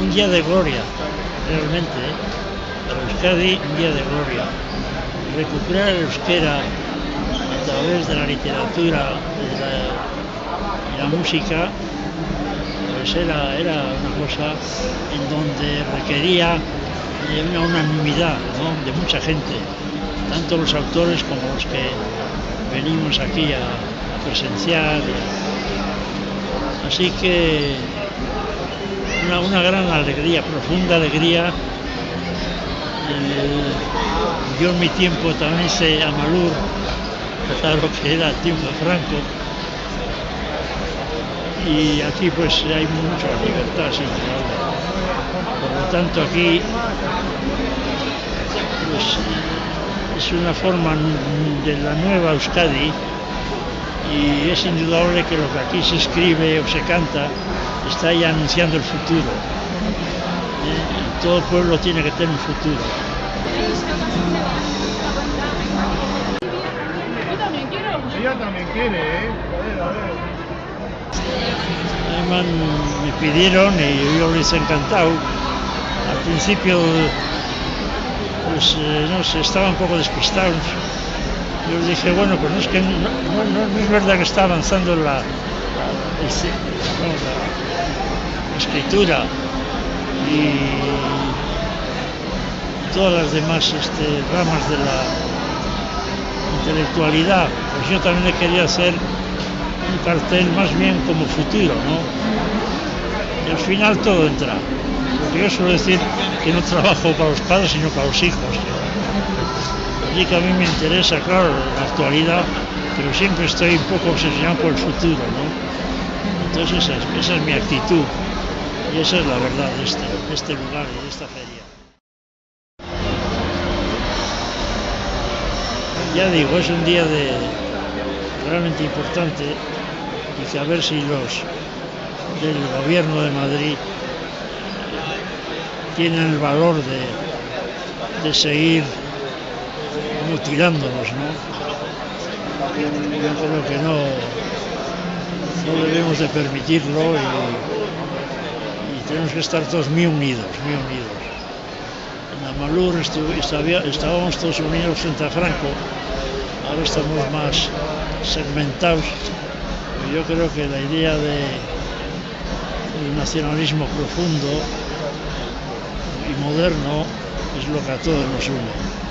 un día de gloria, realmente, para Euskadi un día de gloria. Recuperar el euskera a través de la literatura y la música, pues era una cosa en donde requería una unanimidad, ¿no?, de mucha gente, tanto los autores como los que venimos aquí a presenciar. Así que una gran alegría, profunda alegría. Yo en mi tiempo también hice a Malur, claro que era el tiempo de Franco, y aquí pues hay mucha libertad, sí, claro. Por lo tanto aquí pues es una forma de la nueva Euskadi, y es indudable que lo que aquí se escribe o se canta está ya anunciando el futuro. Todo pueblo tiene que tener un futuro. Ella también quiere, ¿eh? A ver. Además me pidieron y yo les he encantado. Al principio, pues no sé, estaban un poco despistados. Yo les dije, bueno, pues no es verdad que está avanzando la escritura y todas las demás ramas de la intelectualidad, pues yo también le quería hacer un cartel más bien como futuro, ¿no? Y al final todo entra. Porque yo suelo decir que no trabajo para los padres, sino para los hijos. Así que a mí me interesa, claro, la actualidad, pero siempre estoy un poco obsesionado por el futuro, ¿no? Entonces esa es mi actitud, y esa es la verdad de este lugar y de esta feria. Ya digo, es un día realmente importante, y que a ver si los del gobierno de Madrid tienen el valor de seguir mutilándonos, ¿no? Yo creo que no debemos de permitirlo, y tenemos que estar todos muy unidos, muy unidos. En Amalur estábamos todos unidos frente a Franco, ahora estamos más segmentados, pero yo creo que la idea del nacionalismo profundo y moderno es lo que a todos nos une.